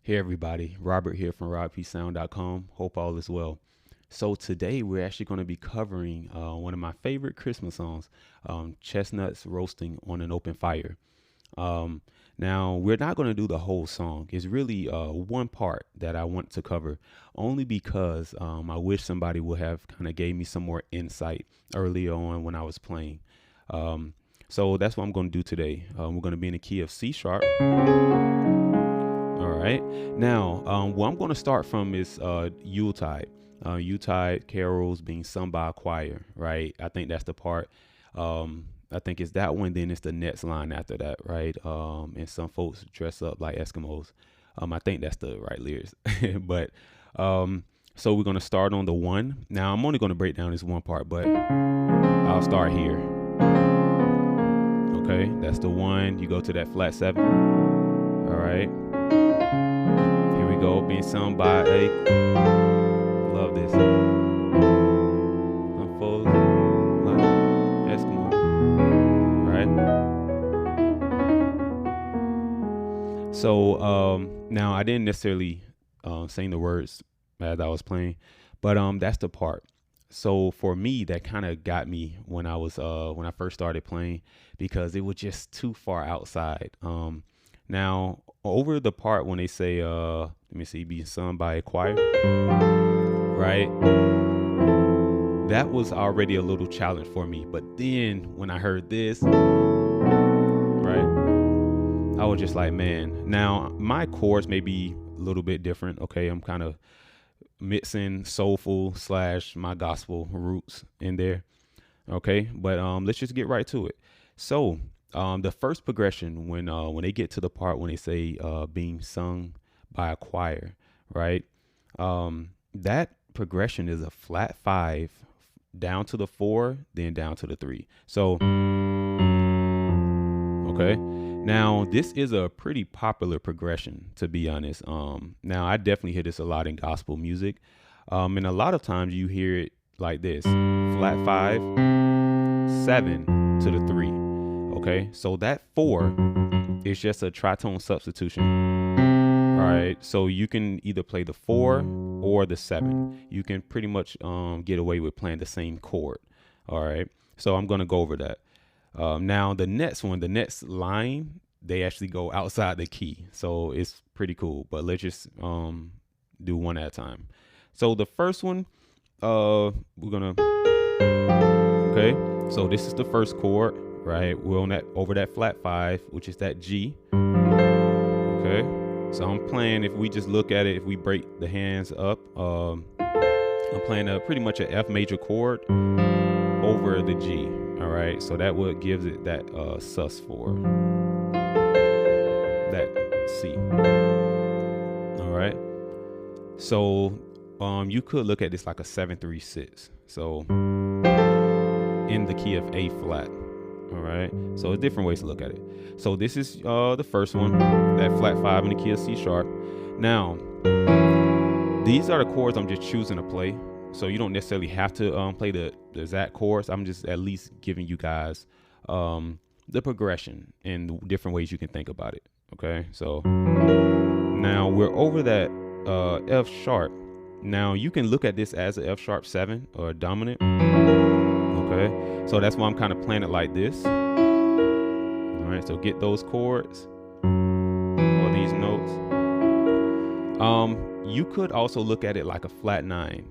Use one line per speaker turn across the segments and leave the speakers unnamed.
Hey everybody, Robert here from robpsound.com. Hope all is well. So today we're actually going to be covering one of my favorite Christmas songs, Chestnuts Roasting on an Open Fire. Now we're not going to do the whole song. It's really one part that I want to cover only because I wish somebody would have kind of gave me some more insight earlier on when I was playing. So that's what I'm going to do today. We're going to be in the key of C sharp. All right. Now, what I'm going to start from is Yuletide. Yuletide carols being sung by a choir, right? I think that's the part. I think it's that one. Then it's the next line after that, right? And some folks dress up like Eskimos. I think that's the right lyrics. But so we're going to start on the one. Now, I'm only going to break down this one part, but I'll start here. Okay, that's the one. You go to that flat seven. All right. Here we go, being sung by a, love this, some folks like Eskimo, right? So now I didn't necessarily sing the words as I was playing, but that's the part. So for me, that kind of got me when I first started playing, because it was just too far outside. Now over the part when they say, let me see, being sung by a choir, right? That was already a little challenge for me. But then when I heard this, right, I was just like, man, now my chords may be a little bit different. Okay, I'm kind of mixing soulful / my gospel roots in there. Okay, but let's just get right to it. So the first progression when they get to the part when they say being sung by a choir, right? That progression is a flat 5 down to the 4, then down to the 3. So okay, now this is a pretty popular progression, to be honest. Now I definitely hear this a lot in gospel music, and a lot of times you hear it like this: flat 5, 7 to the 3. Okay, so that 4 is just a tritone substitution. All right, so you can either play the 4 or the 7. You can pretty much get away with playing the same chord. All right, so I'm going to go over that. Now the next one, the next line, they actually go outside the key, so it's pretty cool. But let's just do one at a time. So the first one, we're gonna, okay, so this is the first chord. Right, we're on that over that flat 5, which is that G. Okay, so I'm playing. If we just look at it, if we break the hands up, I'm playing pretty much an F major chord over the G. All right, so that what gives it that sus4, that C. All right, so you could look at this like a 7-3-6. So in the key of A flat. All right, so it's different ways to look at it. So this is the first one, that flat 5 in the key of C sharp. Now, these are the chords I'm just choosing to play. So you don't necessarily have to play the exact chords. I'm just at least giving you guys the progression and the different ways you can think about it. Okay, so now we're over that F sharp. Now you can look at this as a F sharp 7 or a dominant. Okay, so that's why I'm kind of playing it like this. All right, so get those chords or these notes. You could also look at it like a flat 9,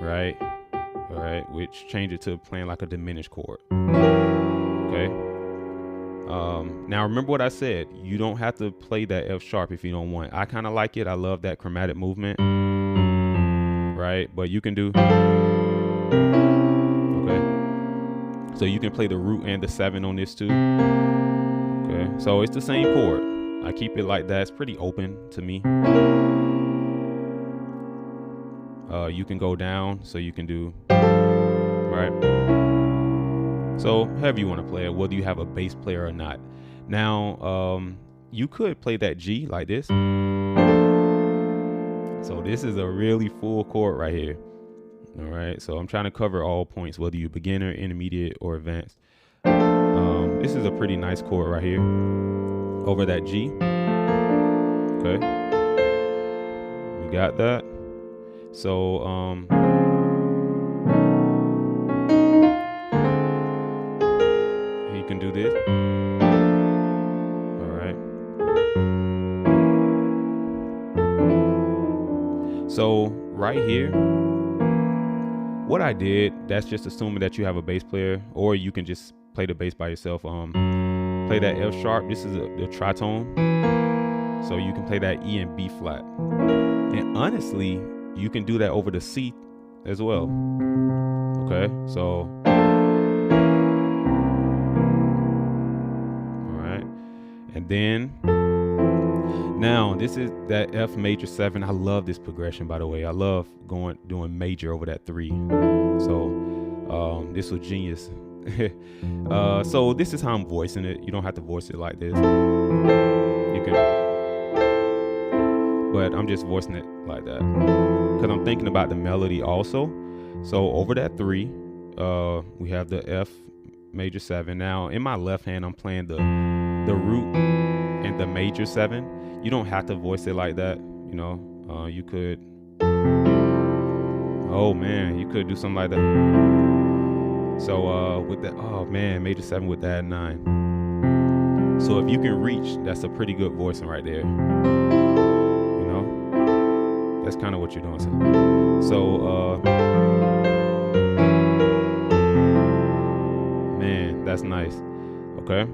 right? All right, which change it to playing like a diminished chord. Okay. Now remember what I said. You don't have to play that F sharp if you don't want. I kind of like it. I love that chromatic movement, right? But you can do. So you can play the root and the 7 on this too. Okay, so it's the same chord. I keep it like that. It's pretty open to me. You can go down, so you can do, right? So however you want to play it, whether you have a bass player or not. Now, you could play that G like this. So this is a really full chord right here. All right, so I'm trying to cover all points, whether you're beginner, intermediate, or advanced. This is a pretty nice chord right here over that G. Okay. got that. So you can do this. All right. So right here, what I did, that's just assuming that you have a bass player, or you can just play the bass by yourself. Play that F sharp. This is the tritone, so you can play that E and B flat. And honestly, you can do that over the C as well. Okay, so all right, and then now this is that F major 7. I love this progression, by the way. I love doing major over that 3. So this was genius. So this is how I'm voicing it. You don't have to voice it like this. You can, but I'm just voicing it like that because I'm thinking about the melody also. So over that 3, we have the F major 7. Now in my left hand, I'm playing the root and the major 7. You don't have to voice it like that. You know, you could. Oh man, you could do something like that. So with that, oh man, major 7 with that 9. So if you can reach, that's a pretty good voicing right there. You know, that's kind of what you're doing. So man, that's nice. Okay,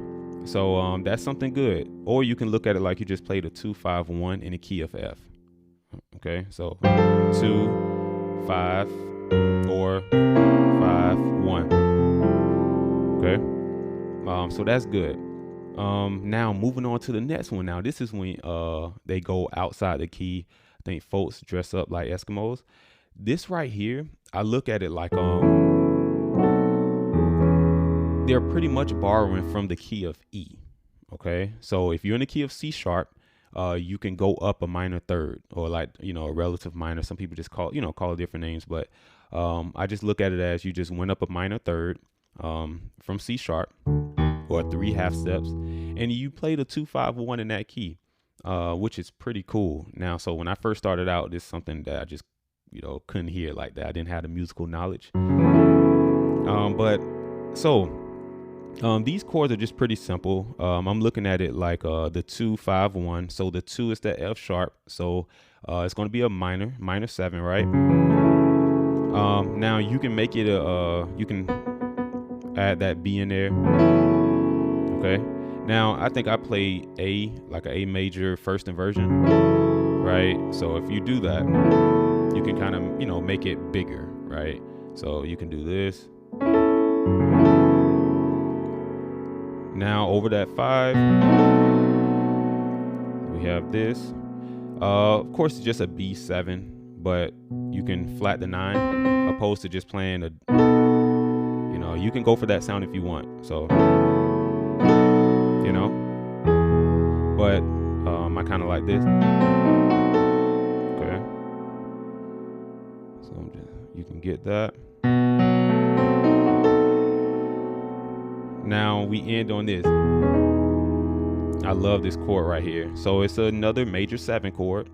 so that's something good. Or you can look at it like you just played a 2-5-1 in the key of F. Okay, so 2, 5, 4, 5, 1. Okay, so that's good. Now moving on to the next one. Now this is when they go outside the key. I think folks dress up like Eskimos. This right here, I look at it like they're pretty much borrowing from the key of E. Okay, so if you're in the key of C sharp, you can go up a minor third, or like, you know, a relative minor. Some people just call it different names, but I just look at it as you just went up a minor third from C sharp, or 3 half steps, and you play the 2-5-1 in that key, which is pretty cool. Now, so when I first started out, this is something that I just, you know, couldn't hear like that. I didn't have the musical knowledge. But so these chords are just pretty simple. I'm looking at it like the 2-5-1. So the 2 is the F sharp. So it's going to be a minor 7, right? Now you can make it you can add that B in there. Okay. Now I think I play A, like an A major first inversion, right? So if you do that, you can kind of, you know, make it bigger, right? So you can do this. Now over that 5, we have this. Of course, it's just a B7, but you can flat the 9, opposed to just playing a, you know, you can go for that sound if you want. So, you know, but I kind of like this. Okay. So you can get that. Now we end on this. I love this chord right here. So it's another major 7 chord.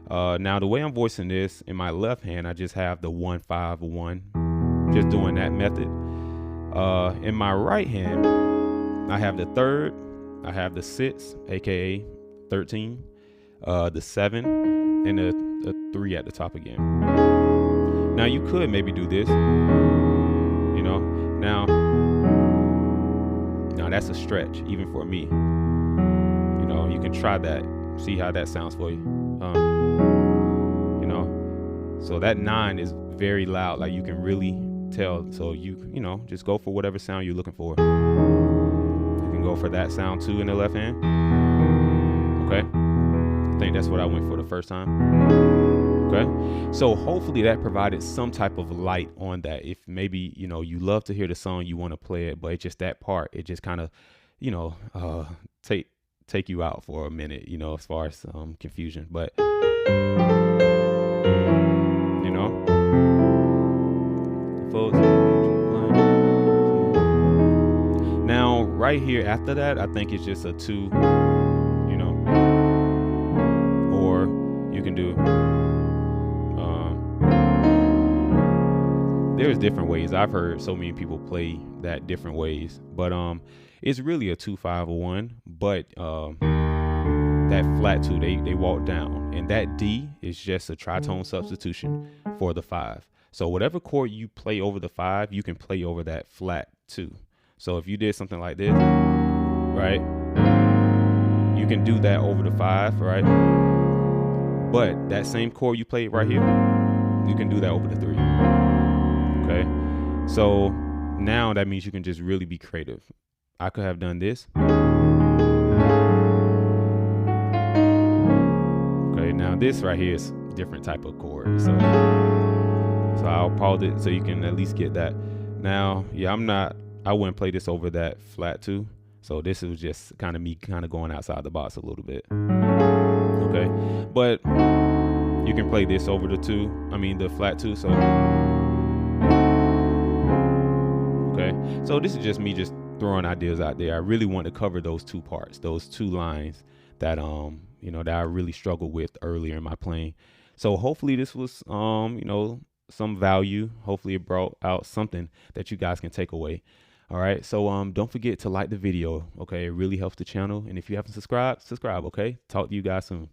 Now the way I'm voicing this, in my left hand, I just have the 1-5-1, just doing that method. In my right hand, I have the 3rd, I have the 6, aka 13, the 7, and the 3 at the top again. Now you could maybe do this, you know. Now that's a stretch even for me. You know, you can try that, see how that sounds for you. You know, so that 9 is very loud, like you can really tell. So you know, just go for whatever sound you're looking for. You can go for that sound too in the left hand. Okay, I think that's what I went for the first time. Okay, so hopefully that provided some type of light on that. If maybe, you know, you love to hear the song, you want to play it, but it's just that part, it just kind of, you know, take you out for a minute, you know, as far as confusion. But you know, folks. Now right here after that, I think it's just a 2, you know, or you can do there's different ways. I've heard so many people play that different ways, but it's really a 2-5-1. But that flat 2, they walk down, and that D is just a tritone substitution for the 5. So whatever chord you play over the 5, you can play over that flat 2. So if you did something like this, right, you can do that over the 5, right? But that same chord you played right here, you can do that over the 3. Okay, so now that means you can just really be creative. I could have done this. Okay, now this right here is a different type of chord. So I'll pause it so you can at least get that. Now, yeah, I wouldn't play this over that flat 2. So this was just kind of me going outside the box a little bit. Okay, but you can play this over the flat 2. So okay, so this is just me just throwing ideas out there. I really want to cover those 2 parts, those 2 lines that that I really struggled with earlier in my playing. So hopefully this was some value. Hopefully it brought out something that you guys can take away. All right, so don't forget to like the video. Okay, it really helps the channel, and if you haven't subscribed, subscribe. Okay, talk to you guys soon.